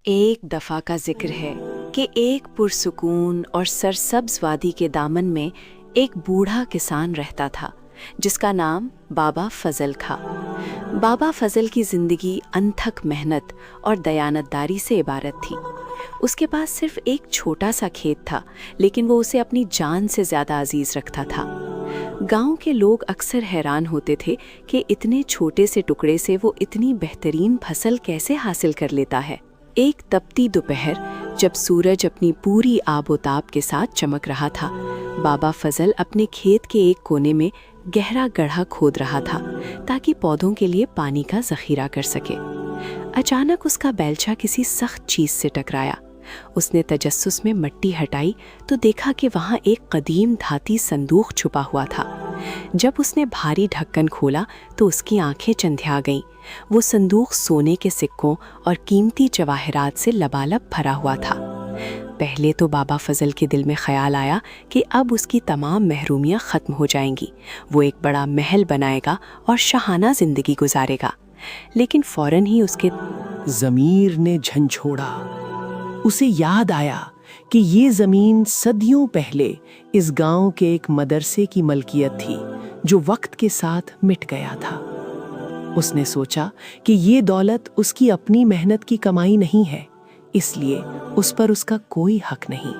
ایک دفعہ کا ذکر ہے کہ ایک پرسکون اور سرسبز وادی کے دامن میں ایک بوڑھا کسان رہتا تھا جس کا نام بابا فضل تھا۔ بابا فضل کی زندگی انتھک محنت اور دیانتداری سے عبارت تھی۔ اس کے پاس صرف ایک چھوٹا سا کھیت تھا، لیکن وہ اسے اپنی جان سے زیادہ عزیز رکھتا تھا۔ گاؤں کے لوگ اکثر حیران ہوتے تھے کہ اتنے چھوٹے سے ٹکڑے سے وہ اتنی بہترین فصل کیسے حاصل کر لیتا ہے۔ ایک تپتی دوپہر جب سورج اپنی پوری آب و تاب کے ساتھ چمک رہا تھا، بابا فضل اپنے کھیت کے ایک کونے میں گہرا گڑھا کھود رہا تھا تاکہ پودوں کے لیے پانی کا ذخیرہ کر سکے۔ اچانک اس کا بیلچہ کسی سخت چیز سے ٹکرایا۔ اس نے تجسس میں مٹی ہٹائی تو دیکھا کہ وہاں ایک قدیم دھاتی صندوق چھپا ہوا تھا۔ جب اس نے بھاری ڈھکن کھولا تو اس کی آنکھیں چندھیا گئیں۔ وہ صندوق سونے کے سکوں اور قیمتی جواہرات سے لبالب بھرا ہوا تھا۔ پہلے تو بابا فضل کے دل میں خیال آیا کہ اب اس کی تمام محرومیاں ختم ہو جائیں گی، وہ ایک بڑا محل بنائے گا اور شاہانہ زندگی گزارے گا۔ لیکن فوراً ہی اس کے ضمیر نے جھنجھوڑا۔ اسے یاد آیا کہ یہ زمین صدیوں پہلے اس گاؤں کے ایک مدرسے کی ملکیت تھی جو وقت کے ساتھ مٹ گیا تھا۔ اس نے سوچا کہ یہ دولت اس کی اپنی محنت کی کمائی نہیں ہے، اس لیے اس پر اس کا کوئی حق نہیں۔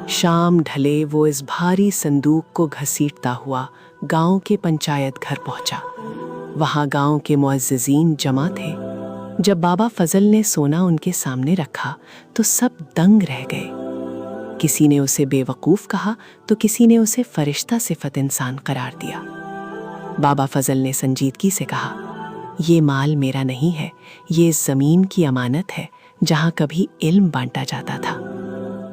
شام ڈھلے وہ اس بھاری صندوق کو گھسیٹتا ہوا گاؤں کے پنچایت گھر پہنچا۔ وہاں گاؤں کے معززین جمع تھے۔ جب بابا فضل نے سونا ان کے سامنے رکھا تو سب دنگ رہ گئے۔ کسی نے اسے بے وقوف کہا تو کسی نے اسے فرشتہ صفت انسان قرار دیا۔ بابا فضل نے سنجیدگی سے کہا، یہ مال میرا نہیں ہے، یہ زمین کی امانت ہے جہاں کبھی علم بانٹا جاتا تھا۔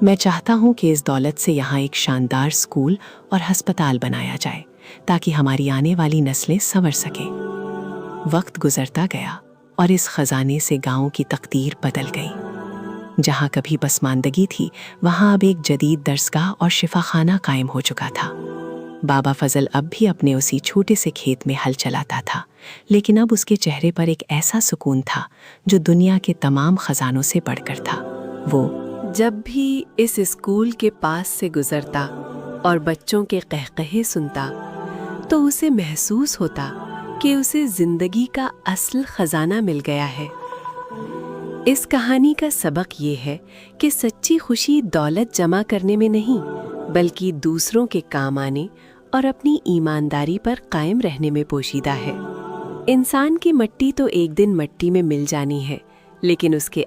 میں چاہتا ہوں کہ اس دولت سے یہاں ایک شاندار اسکول اور ہسپتال بنایا جائے تاکہ ہماری آنے والی نسلیں سنور سکیں۔ وقت گزرتا گیا اور اس خزانے سے گاؤں کی تقدیر بدل گئی۔ جہاں کبھی پسماندگی تھی وہاں اب ایک جدید درسگاہ اور شفاخانہ قائم ہو چکا تھا۔ بابا فضل اب بھی اپنے اسی چھوٹے سے کھیت میں ہل چلاتا تھا، لیکن اب اس کے چہرے پر ایک ایسا سکون تھا جو دنیا کے تمام خزانوں سے بڑھ کر تھا۔ وہ جب بھی اس اسکول کے پاس سے گزرتا اور بچوں کے قہقہے سنتا تو اسے محسوس ہوتا کہ اسے زندگی کا اصل خزانہ مل گیا ہے۔ اس کہانی کا سبق یہ ہے کہ سچی خوشی دولت جمع کرنے میں نہیں، بلکہ دوسروں کے کام آنے اور اپنی ایمانداری پر قائم رہنے میں پوشیدہ ہے۔ انسان کی مٹی تو ایک دن مٹی میں مل جانی ہے، لیکن اس کے